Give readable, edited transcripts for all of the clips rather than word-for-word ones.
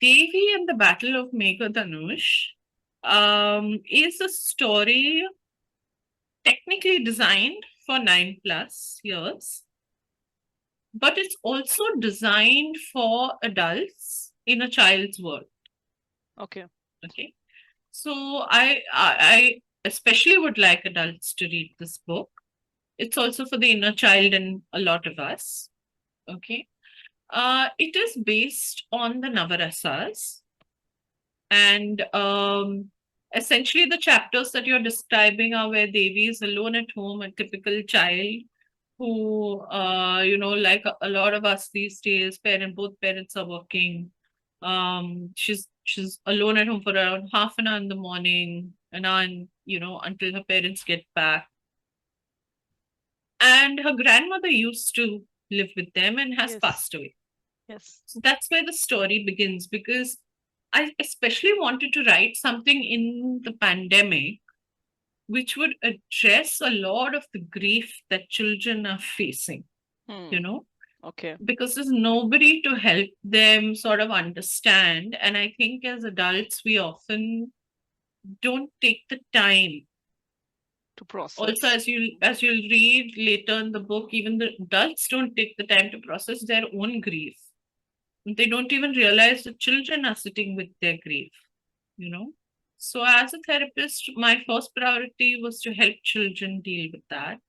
Devi and the Battle of Meghadhanush is a story technically designed for 9+ years, but it's also designed for adults in a child's world. Okay. Okay. So I especially would like adults to read this book. It's also for the inner child and a lot of us. Okay. It is based on the Navarasas, and essentially the chapters that you're describing are where Devi is alone at home, a typical child who, like a lot of us these days, both parents are working. She's alone at home for around half an hour in the morning, an hour, until her parents get back. And her grandmother used to live with them and has Yes. passed away. Yes. So that's where the story begins, because I especially wanted to write something in the pandemic which would address a lot of the grief that children are facing, you Hmm. know, Okay. because there's nobody to help them sort of understand. And I think as adults, we often don't take the time. To Also, process. as you'll read later in the book, even the adults don't take the time to process their own grief. They don't even realize the children are sitting with their grief, you know. So as a therapist, my first priority was to help children deal with that,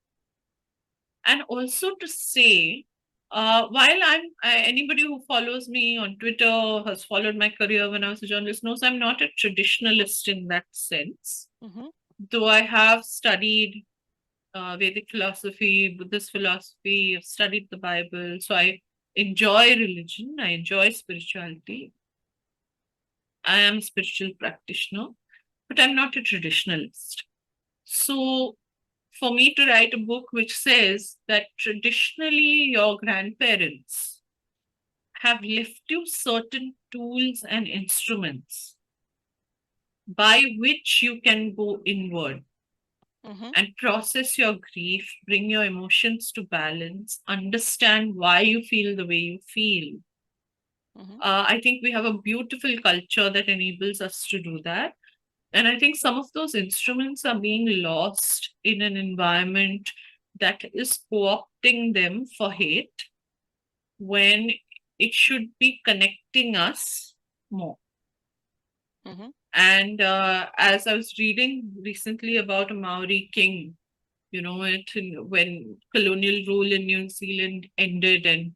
and also to say, while anybody who follows me on Twitter, has followed my career when I was a journalist, knows I'm not a traditionalist in that sense. Mm-hmm. Though I have studied Vedic philosophy, Buddhist philosophy, I've studied the Bible, so I enjoy religion, I enjoy spirituality. I am a spiritual practitioner, but I'm not a traditionalist. So, for me to write a book which says that traditionally your grandparents have left you certain tools and instruments by which you can go inward Mm-hmm. and process your grief, bring your emotions to balance, understand why you feel the way you feel. Mm-hmm. I think we have a beautiful culture that enables us to do that. And I think some of those instruments are being lost in an environment that is co opting them for hate when it should be connecting us more. Mm-hmm. And as I was reading recently about a Maori king, when colonial rule in New Zealand ended, and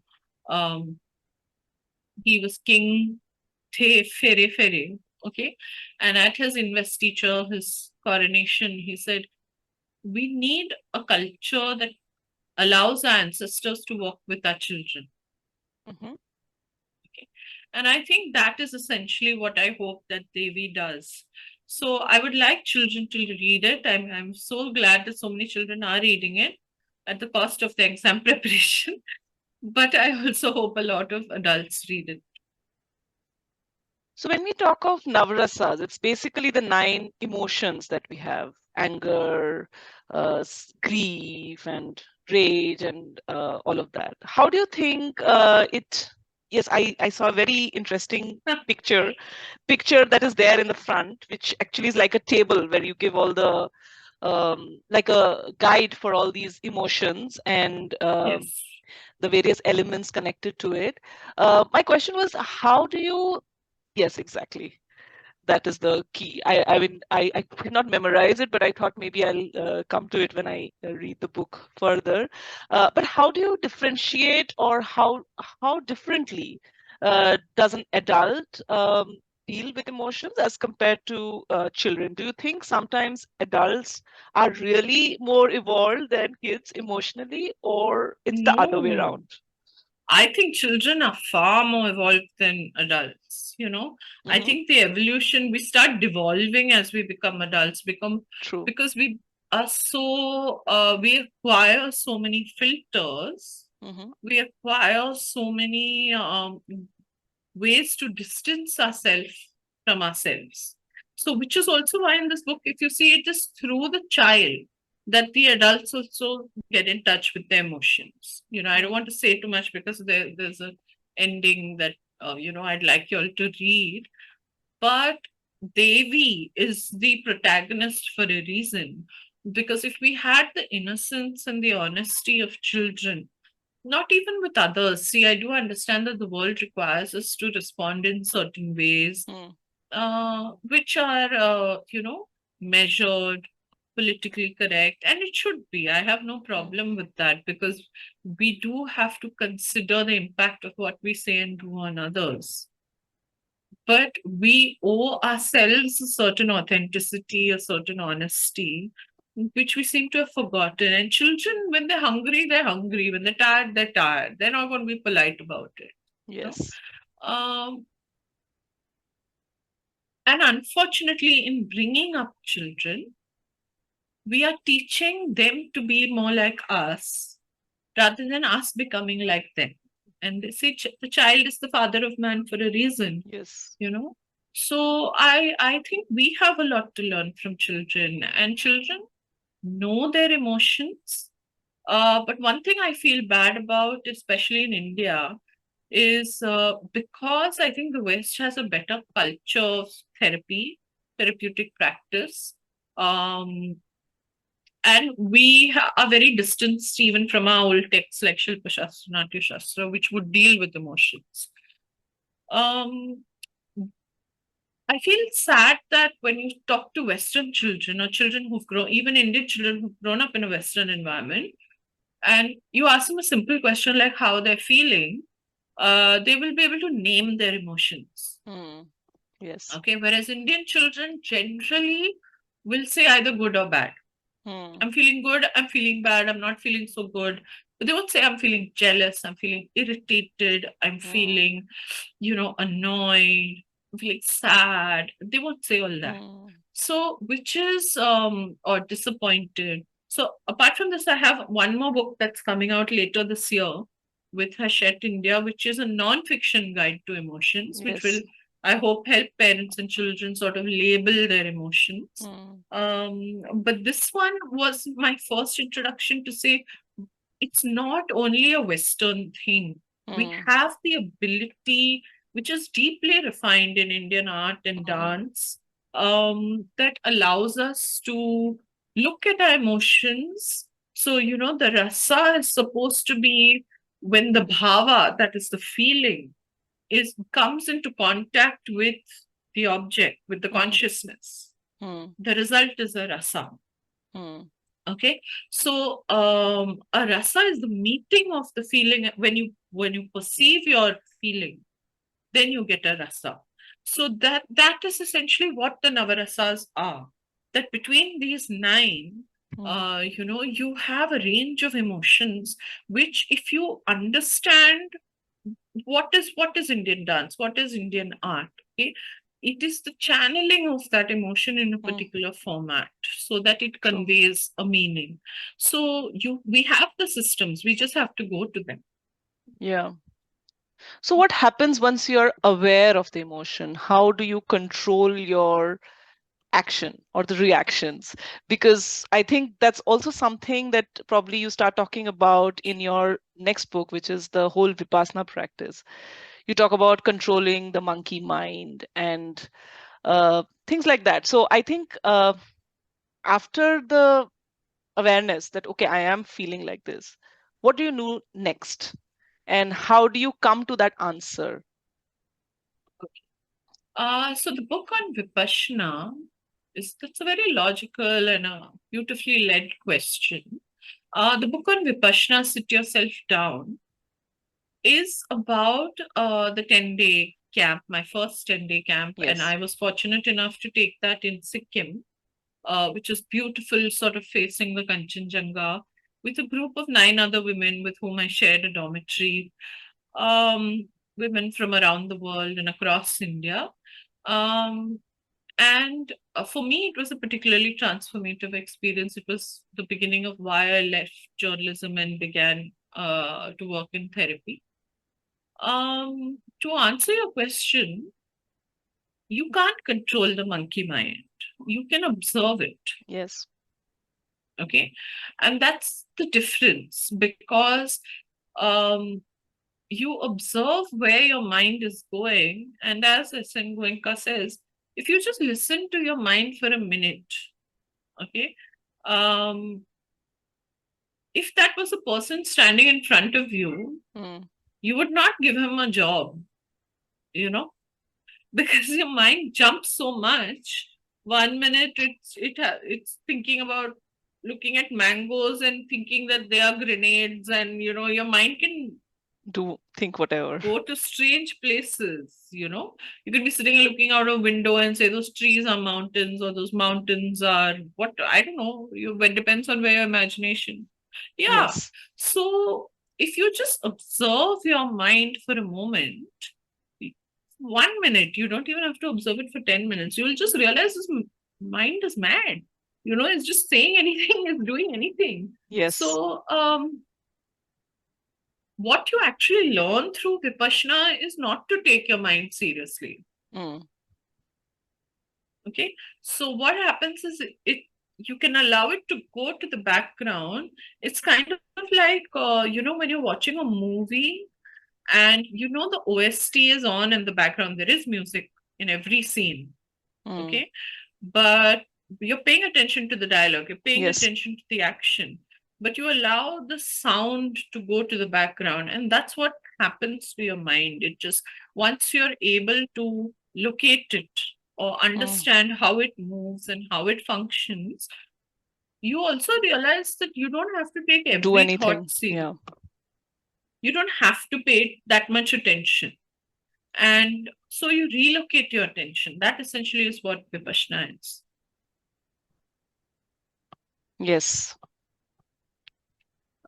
um, he was King Te Fere Fere, okay? And at his investiture, his coronation, he said, we need a culture that allows our ancestors to walk with our children. Mm-hmm. Okay. And I think that is essentially what I hope that Devi does. So I would like children to read it. I'm so glad that so many children are reading it at the cost of the exam preparation. But I also hope a lot of adults read it. So when we talk of navrasas, it's basically the 9 emotions that we have: anger, grief, and rage, and all of that. How do you think it? Yes, I saw a very interesting picture that is there in the front, which actually is like a table where you give all the like a guide for all these emotions and Yes. the various elements connected to it. My question was, how do you? Yes, exactly. That is the key. I could not memorize it, but I thought maybe I'll come to it when I read the book further. But how do you differentiate, or how differently does an adult deal with emotions as compared to children? Do you think sometimes adults are really more evolved than kids emotionally, or it's the other way No. around? I think children are far more evolved than adults, you know. I Hmm. think the evolution, we start devolving as we become adults, True. because we acquire so many filters, Hmm. we acquire so many ways to distance ourselves from ourselves. So, which is also why in this book, if you see, it is through the child that the adults also get in touch with their emotions. I don't Hmm. want to say too much because there's a ending that I'd like you all to read. But Devi is the protagonist for a reason. Because if we had the innocence and the honesty of children, not even with others, see, I do understand that the world requires us to respond in certain ways, Mm. which are, measured, politically correct, and it should be. I have no Mm. problem with that because we do have to consider the impact of what we say and do on others. But we owe ourselves a certain authenticity, a certain honesty, which we seem to have forgotten. And children, when they're hungry, they're hungry. When they're tired, they're tired. They're not going to be polite about it. You know? Yes. Um, and unfortunately, in bringing up children, we are teaching them to be more like us rather than us becoming like them. And they say the child is the father of man for a reason, Yes. you know. So I think we have a lot to learn from children, and children know their emotions. But one thing I feel bad about, especially in India, is because I think the West has a better culture of therapeutic practice. Um, and we are very distanced even from our old texts like Shilpa Shastra, Natya Shastra, which would deal with emotions. Um, I feel sad that when you talk to Western children or children who've grown, even Indian children who've grown up in a Western environment, and you ask them a simple question like how they're feeling, they will be able to name their emotions. Mm. Yes. Okay, whereas Indian children generally will say either good or bad. Mm. I'm feeling good, I'm feeling bad, I'm not feeling so good. But they won't say I'm feeling jealous, I'm feeling irritated, I'm Mm. feeling, annoyed, I'm feeling sad. They won't say all that. Mm. So, which is or disappointed. So, apart from this, I have one more book that's coming out later this year with Hachette India, which is a non-fiction guide to emotions, which will, Yes. I hope, help parents and children sort of label their emotions. Mm. But this one was my first introduction to say it's not only a Western thing. We Mm. have the ability, which is deeply refined in Indian art and Mm. dance, that allows us to look at our emotions. So, the rasa is supposed to be when the bhava, that is the feeling, is comes into contact with the object, with the Mm. consciousness. Mm. The result is a rasa. Mm. Okay, so a rasa is the meeting of the feeling. When you perceive your feeling, then you get a rasa. So that is essentially what the navarasas are. That between these nine, Mm. you have a range of emotions, which if you understand what is Indian dance, what is Indian art, okay, it is the channeling of that emotion in a Mm. particular format so that it True. conveys a meaning. So we have the systems, we just have to go to them. Yeah. So what happens once you're aware of the emotion? How do you control your action or the reactions? Because I think that's also something that probably you start talking about in your next book, which is the whole Vipassana practice. You talk about controlling the monkey mind and things like that. So I think after the awareness that, okay, I am feeling like this, what do you do next? And how do you come to that answer? So the book on Vipassana is that's a very logical and a beautifully led question. The book on Vipassana, Sit Yourself Down, is about the 10-day camp, my first 10-day camp. And Yes. I was fortunate enough to take that in Sikkim, which is beautiful, sort of facing the Kanchenjunga, with a group of 9 other women with whom I shared a dormitory, women from around the world and across India. Um, and for me, it was a particularly transformative experience. It was the beginning of why I left journalism and began to work in therapy. To answer your question, you can't control the monkey mind. You can observe it. Yes. Okay. And that's the difference because um, you observe where your mind is going. And as Goenka says, if you just listen to your mind for a minute, okay, um, if that was a person standing in front of you, you would not give him a job, you know, because your mind jumps so much. 1 minute it's thinking about looking at mangoes and thinking that they are grenades, and your mind can Do think whatever. go to strange places. You could be sitting and looking out a window and say those trees are mountains, or those mountains are what, I don't know. It depends on where your imagination. Yeah. Yes. So if you just observe your mind for a moment, 1 minute, you don't even have to observe it for 10 minutes. You'll just realize this mind is mad. It's just saying anything, it's doing anything. Yes. So, what you actually learn through Vipassana is not to take your mind seriously. Okay. So what happens is you can allow it to go to the background. It's kind of like, when you're watching a movie and the OST is on in the background, there is music in every scene. Okay. But you're paying attention to the dialogue, you're paying attention to the action, but you allow the sound to go to the background. And that's what happens to your mind. It just, once you're able to locate it or understand how it moves and how it functions, you also realize that you don't have to take every thought seriously. You don't have to pay that much attention. And so you relocate your attention. That essentially is what Vipassana is. Yes.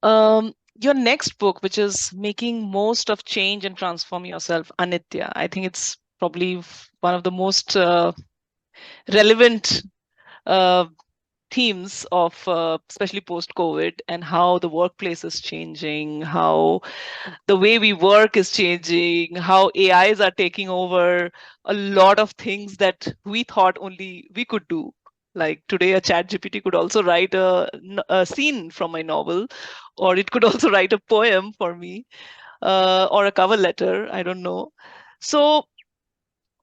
Your next book, which is Making Most of Change and Transform Yourself, Anitya, I think it's probably one of the most relevant themes of especially post-COVID, and how the workplace is changing, how the way we work is changing, how AIs are taking over a lot of things that we thought only we could do. Like today, a chat GPT could also write a scene from my novel, or it could also write a poem for me, or a cover letter. I don't know. So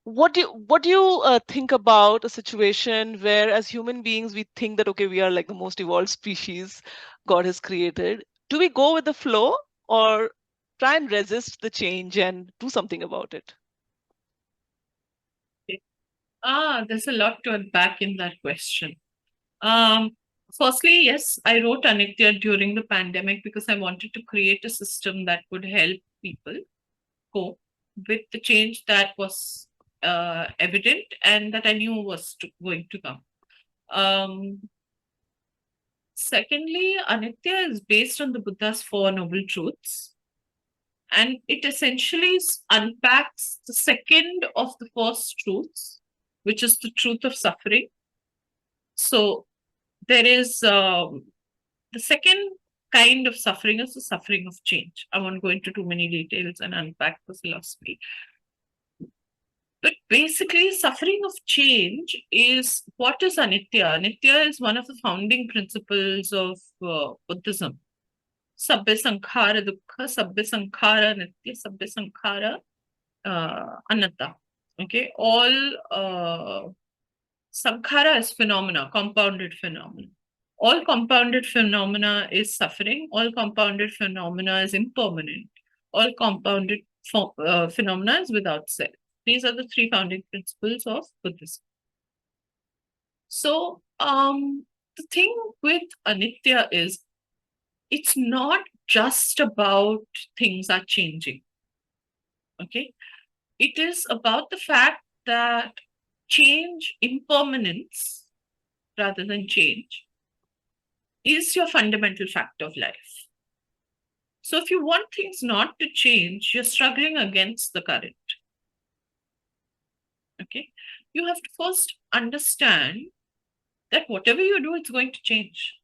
what do you think about a situation where, as human beings, we think that, okay, we are like the most evolved species God has created? Do we go with the flow, or try and resist the change and do something about it? There's a lot to unpack in that question. Firstly, yes, I wrote Anitya during the pandemic because I wanted to create a system that would help people cope with the change that was evident and that I knew was going to come. Secondly, Anitya is based on the Buddha's Four Noble Truths, and it essentially unpacks the second of the first truths, which is the truth of suffering. So there is the second kind of suffering is the suffering of change. I won't go into too many details and unpack the philosophy. But basically, suffering of change is what is Anitya. Anitya is one of the founding principles of Buddhism. Sabbe sankhara dukkha, sabbe sankhara nitya, sabbe sankhara anatta. Okay, all sankhara is phenomena, compounded phenomena. All compounded phenomena is suffering. All compounded phenomena is impermanent. All compounded phenomena is without self. These are the three founding principles of Buddhism. So, the thing with Anitya is it's not just about things are changing. Okay. It is about the fact that change, impermanence, rather than change, is your fundamental fact of life. So if you want things not to change, you're struggling against the current. Okay. You have to first understand that whatever you do, it's going to change.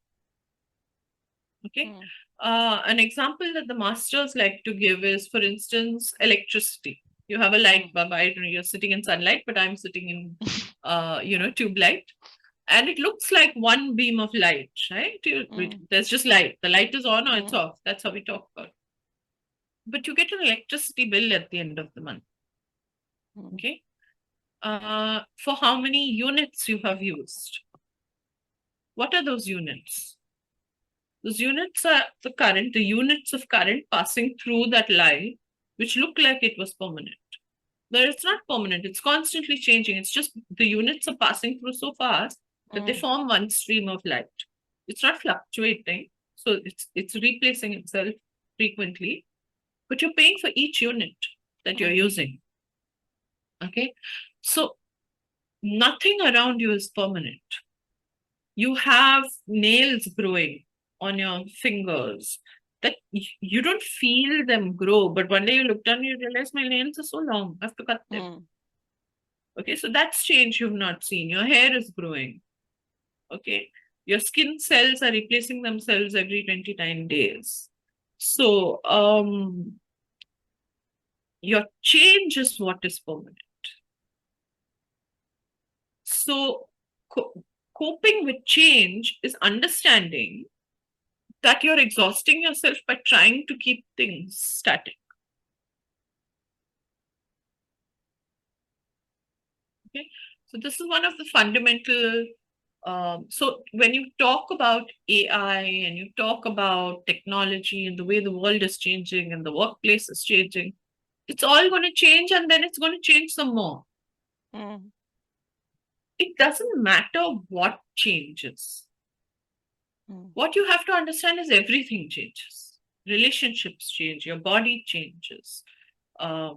Okay. An example that the masters like to give is, for instance, electricity. You have a light bulb. You're sitting in sunlight, but I'm sitting in, tube light. And it looks like one beam of light, right? There's just light. The light is on or it's off. That's how we talk about it. but you get an electricity bill at the end of the month. Okay. For how many units you have used. What are those units? Those units are the units of current passing through that line, which look like it was permanent. But it's not permanent, it's constantly changing. It's just the units are passing through so fast that they form one stream of light. It's not fluctuating, so it's replacing itself frequently, but you're paying for each unit that you're using. Okay, so nothing around you is permanent. You have nails growing on your fingers that you don't feel them grow, but one day you look down and you realize my nails are so long, I have to cut them. Okay, so that's change you've not seen. Your hair is growing. Okay, your skin cells are replacing themselves every 29 days. So your change is what is permanent. So coping with change is understanding that you're exhausting yourself by trying to keep things static. Okay, so this is one of the fundamental. So when you talk about AI and you talk about technology and the way the world is changing and the workplace is changing, it's all going to change, and then it's going to change some more. It doesn't matter what changes. What you have to understand is everything changes. Relationships change, your body changes, the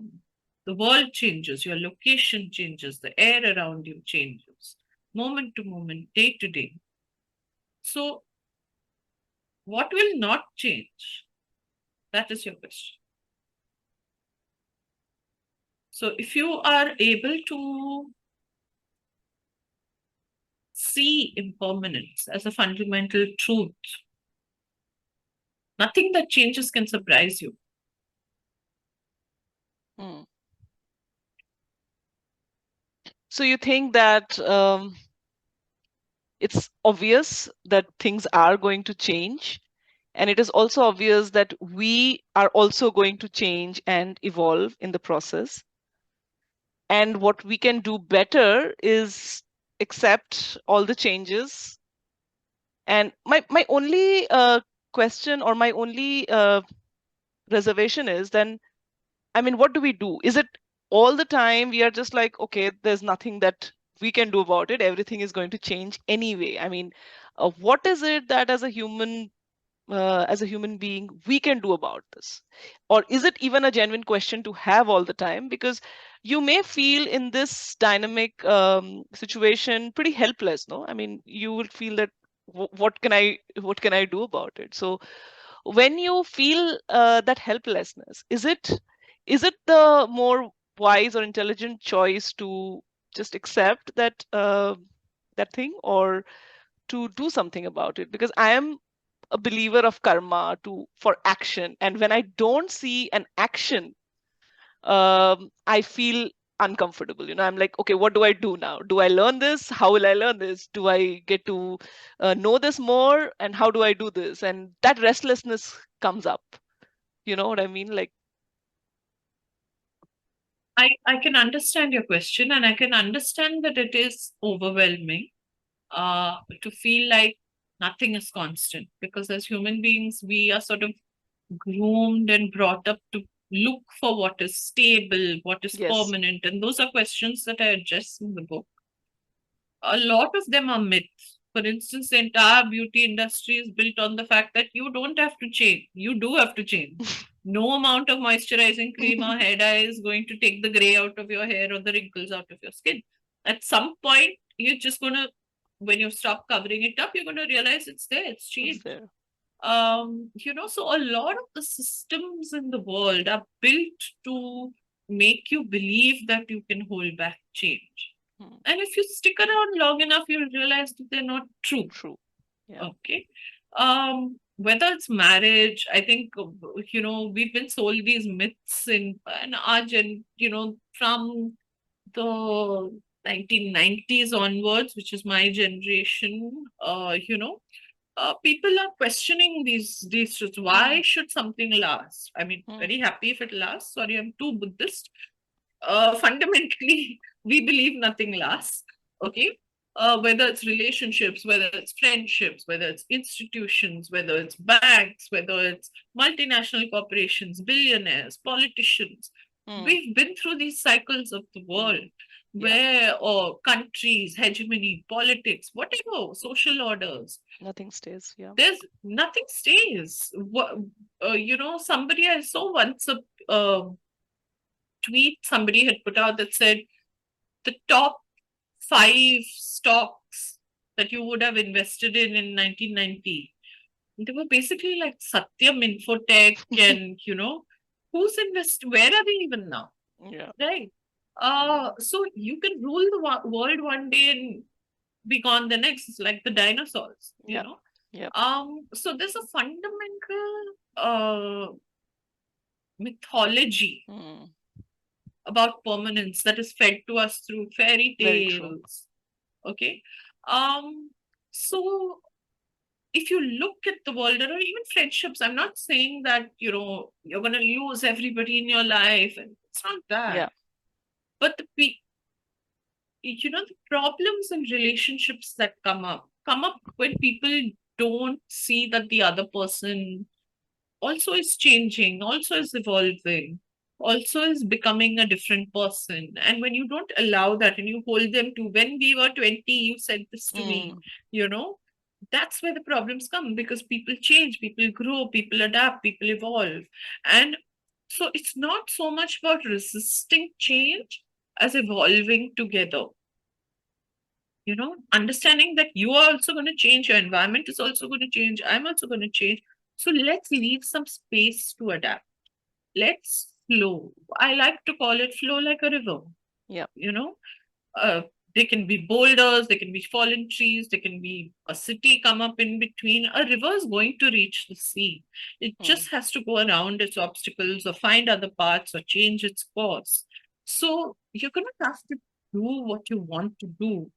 world changes, your location changes, the air around you changes, moment to moment, day to day. So, what will not change? That is your question. So, if you are able to see impermanence as a fundamental truth, nothing that changes can surprise you. So you think that it's obvious that things are going to change, and it is also obvious that we are also going to change and evolve in the process. And what we can do better is accept all the changes. And my only question, or my only reservation is, then, I mean, what do we do? Is it all the time we are just like, okay, there's nothing that we can do about it, everything is going to change anyway? I mean, what is it that as a human being we can do about this? Or is it even a genuine question to have all the time? Because you may feel in this dynamic situation pretty helpless, no? I mean, you will feel that what can I do about it? So when you feel that helplessness, is it the more wise or intelligent choice to just accept that that thing, or to do something about it? Because I am a believer of karma for action, and when I don't see an action, I feel uncomfortable. I'm like, okay, what do I do now? Do I learn this? How will I learn this? Do I get to know this more? And how do I do this? And that restlessness comes up. You know what I mean? Like, I can understand your question, and I can understand that it is overwhelming to feel like nothing is constant, because as human beings, we are sort of groomed and brought up to look for what is stable, what is yes. permanent. And those are questions that I address in the book. A lot of them are myths. For instance, the entire beauty industry is built on the fact that you don't have to change. You do have to change. No amount of moisturizing cream or hair dye is going to take the gray out of your hair or the wrinkles out of your skin. At some point, you're just going to, when you stop covering it up, you're going to realize it's there, it's changed. There. So a lot of the systems in the world are built to make you believe that you can hold back change. And if you stick around long enough, you'll realize that they're not true. True. Yeah. Okay. Whether it's marriage, I think, we've been sold these myths in our from the 1990s onwards, which is my generation, people are questioning these truths. Why should something last? I mean, very happy if it lasts. Sorry, I'm too Buddhist. Fundamentally, we believe nothing lasts. Okay. Whether it's relationships, whether it's friendships, whether it's institutions, whether it's banks, whether it's multinational corporations, billionaires, politicians, we've been through these cycles of the world where, or countries, hegemony, politics, whatever, social orders, Nothing stays. Yeah. there's nothing stays. Somebody I saw once a tweet somebody had put out that said the top 5 stocks that you would have invested in 1990. They were basically like Satyam Infotech and, where are they even now? Yeah. Right. So you can rule the world one day and be gone the next. It's like the dinosaurs, Yeah. Yeah. So there's a fundamental mythology about permanence that is fed to us through fairy Very true. tales. Okay. So if you look at the world or even friendships, I'm not saying that, you're gonna lose everybody in your life, and it's not that. Yeah. But the problems in relationships that come up when people don't see that the other person also is changing, also is evolving, also is becoming a different person. And when you don't allow that and you hold them to, when we were 20, you said this to me, that's where the problems come, because people change, people grow, people adapt, people evolve. And so it's not so much about resisting change as evolving together. Understanding that you are also going to change, your environment is also going to change, I'm also going to change. So let's leave some space to adapt. Let's flow. I like to call it flow like a river. Yeah. They can be boulders, they can be fallen trees, they can be a city come up in between. A river is going to reach the sea. It just has to go around its obstacles or find other paths or change its course. So you're going to have to do what you want to do.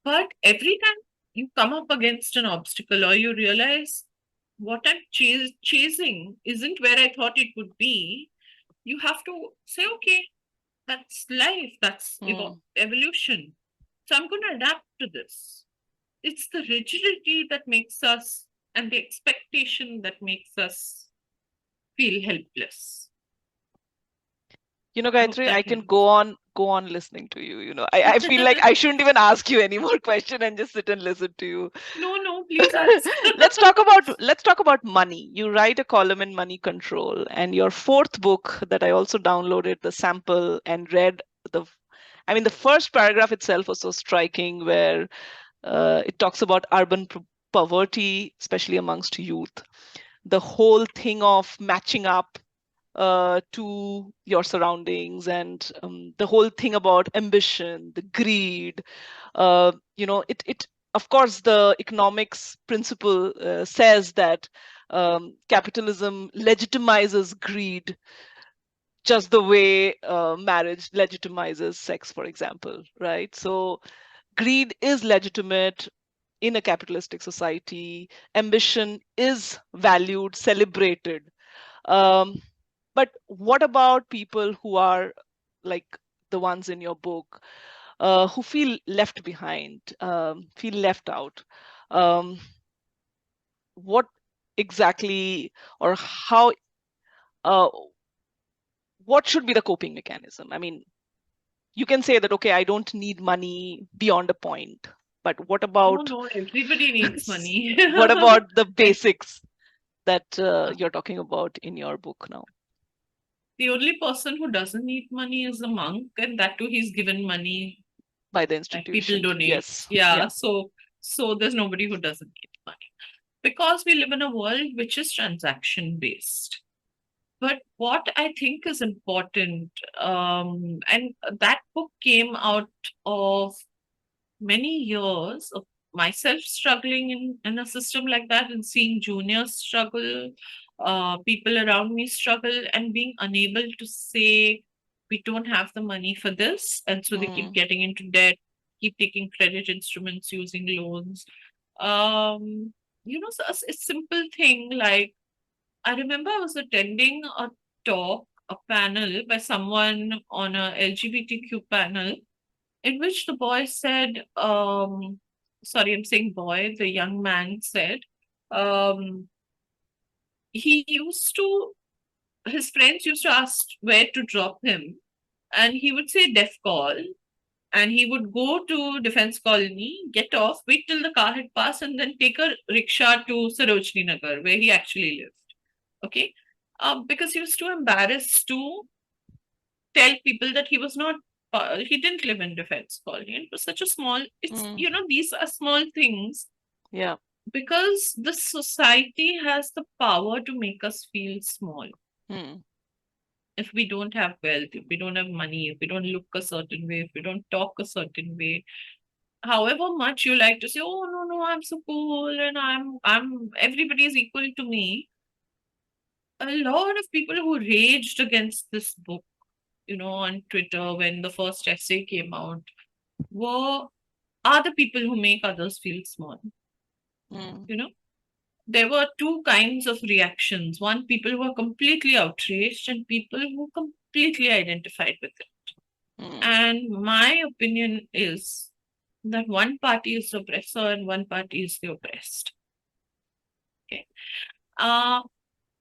But every time you come up against an obstacle or you realize what I'm chasing isn't where I thought it would be, you have to say, okay, that's life, that's evolution. So I'm going to adapt to this. It's the rigidity that makes us, and the expectation that makes us feel helpless. Gayatri, I can go on listening to you. I feel like I shouldn't even ask you any more question and just sit and listen to you. No, please ask. let's talk about money. You write a column in Money Control, and your fourth book that I also downloaded the sample and read the first paragraph itself was so striking, where it talks about urban poverty, especially amongst youth. The whole thing of matching up to your surroundings, and the whole thing about ambition, the greed. It of course, the economics principle says that capitalism legitimizes greed, just the way marriage legitimizes sex, for example, right? So greed is legitimate in a capitalistic society. Ambition is valued, celebrated. But what about people who are like the ones in your book, who feel left behind, feel left out? What exactly, or how, what should be the coping mechanism? I mean, you can say that, okay, I don't need money beyond a point, but what about No, everybody needs money. what about the basics that you're talking about in your book now? The only person who doesn't need money is a monk, and that too, he's given money. By the Like people institution. donate. Yes. Yeah. So there's nobody who doesn't need money, because we live in a world which is transaction based. But what I think is important, and that book came out of many years of myself struggling in a system like that, and seeing juniors struggle, people around me struggle, and being unable to say, we don't have the money for this. And so they keep getting into debt, keep taking credit instruments, using loans. a simple thing like, I remember I was attending a talk, a panel by someone on a LGBTQ panel, in which the boy said, sorry, I'm saying boy, the young man said, um, he used to, his friends used to ask where to drop him, and he would say Def Call, and he would go to Defense Colony, get off, wait till the car had passed, and then take a rickshaw to Sarojini Nagar, where he actually lived. Okay. Because he was too embarrassed to tell people that he was not, he didn't live in Defense Colony. And it was such a small, these are small things Yeah. because the society has the power to make us feel small. Mm. If we don't have wealth, if we don't have money, if we don't look a certain way, if we don't talk a certain way, however much you like to say, oh no, no, I'm so cool and everybody is equal to me. A lot of people who raged against this book, on Twitter when the first essay came out, were are the people who make others feel small. Mm. You know, there were two kinds of reactions. One, people who are completely outraged, and people who completely identified with it. Mm. And my opinion is that one party is the oppressor and one party is the oppressed. Okay. Uh,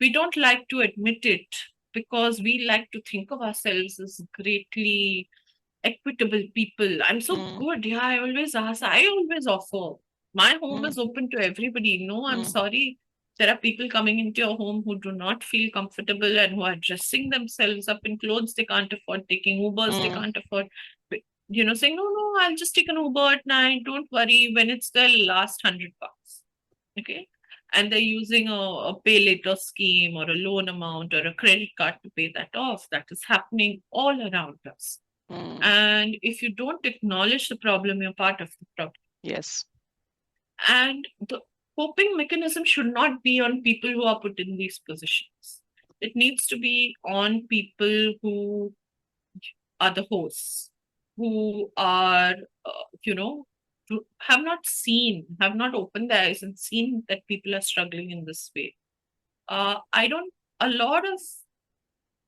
we don't like to admit it because we like to think of ourselves as greatly equitable people. I'm so Mm. good. Yeah, I always ask, I always offer. My home Mm. is open to everybody. No, I'm Mm. sorry. There are people coming into your home who do not feel comfortable and who are dressing themselves up in clothes they can't afford, taking Ubers they Mm. can't afford. Saying, no, no, I'll just take an Uber at night. Don't worry when it's the last $100. Okay. And they're using a pay later scheme or a loan amount or a credit card to pay that off. That is happening all around us. Mm. And if you don't acknowledge the problem, you're part of the problem. Yes. And the coping mechanism should not be on people who are put in these positions. It needs to be on people who are the hosts, who are, who have not opened their eyes and seen that people are struggling in this way. I don't, a lot of,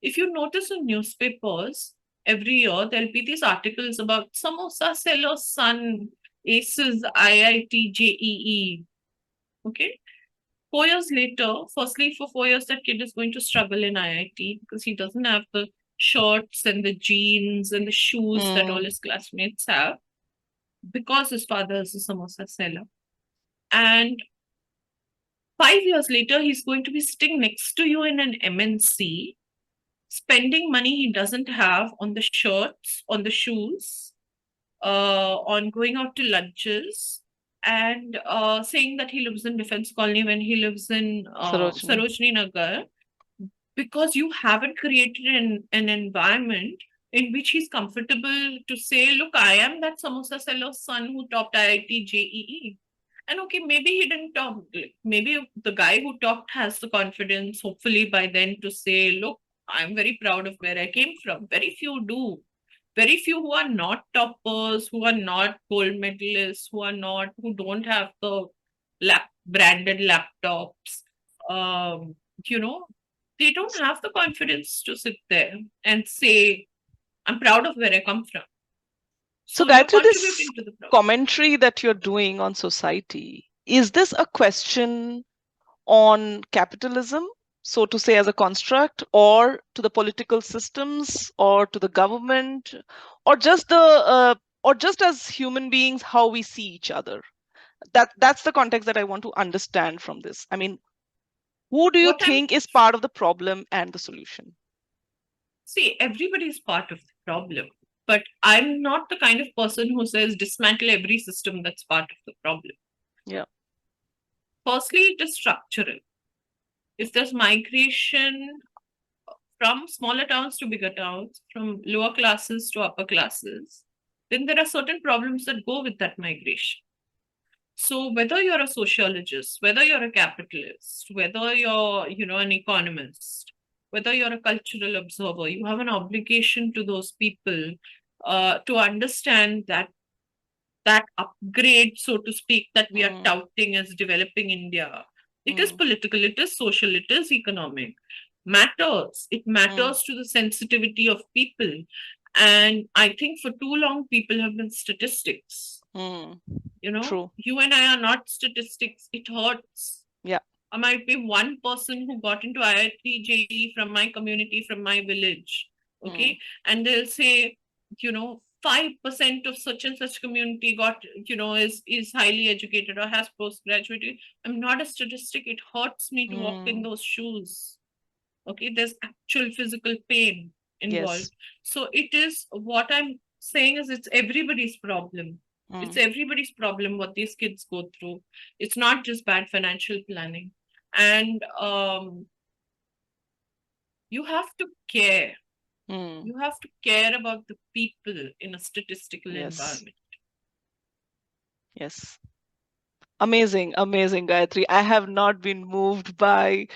if you notice in newspapers, every year there'll be these articles about samosa seller's son aces IIT JEE. Okay. 4 years later, firstly, for 4 years, that kid is going to struggle in IIT because he doesn't have the shirts and the jeans and the shoes that all Mm. his classmates have because his father is a samosa seller. And 5 years later, he's going to be sitting next to you in an MNC, spending money he doesn't have on the shirts, on the shoes, on going out to lunches, and saying that he lives in Defense Colony when he lives in Sarojini. Sarojini Nagar, because you haven't created an environment in which he's comfortable to say, look, I am that samosa seller's son who topped IIT JEE. And okay, maybe he didn't top, maybe the guy who topped has the confidence, hopefully by then, to say, look, I'm very proud of where I came from. Very few do. Very few who are not toppers, who are not gold medalists, who don't have the branded laptops. Um, you know, they don't have the confidence to sit there and say, I'm proud of where I come from. So, So you're Gayatri, this contributing to the problem. commentary that you're doing on society, is this a question on capitalism, so to say, as a construct, or to the political systems, or to the government, or just or just as human beings, how we see each other? That's the context that I want to understand from this. I mean, who do you What I'm think is part of the problem and the solution? See, everybody is part of the problem, but I'm not the kind of person who says dismantle every system that's part of the problem. Yeah. Firstly, it is structural. If there's migration from smaller towns to bigger towns, from lower classes to upper classes, then there are certain problems that go with that migration. So whether you're a sociologist, whether you're a capitalist, whether you're, an economist, whether you're a cultural observer, you have an obligation to those people to understand that that upgrade, so to speak, that we are Mm, touting as developing India. It is mm, political, it is social, it is economic. It mm, matters to the sensitivity of people. And I think for too long, people have been statistics. mm. True. You and I are not statistics. It hurts. Yeah. I might be one person who got into IIT JEE from my community, from my village. Mm, Okay. And they'll say, 5% of such and such community is highly educated or has postgraduate. I'm not a statistic. It hurts me to walk in mm. those shoes. Okay. There's actual physical pain involved. Yes. So it is what I'm saying is it's everybody's problem. It's Mm, everybody's problem what these kids go through. It's not just bad financial planning. And you have to care. mm. You have to care about the people in a statistical Yes. environment. Yes. Amazing, amazing, Gayatri. I have not been moved by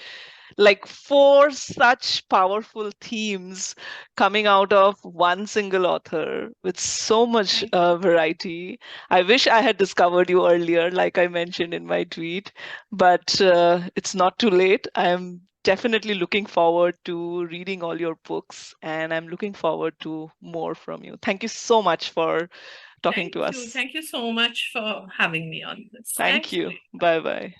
like four such powerful themes coming out of one single author with so much Thank you. variety. I wish I had discovered you earlier, like I mentioned in my tweet, but it's not too late. I'm definitely looking forward to reading all your books, and I'm looking forward to more from you. Thank you so much for talking Thank to you. us. Thank you so much for having me on this. Thank Thanks, you. Priya. Bye bye.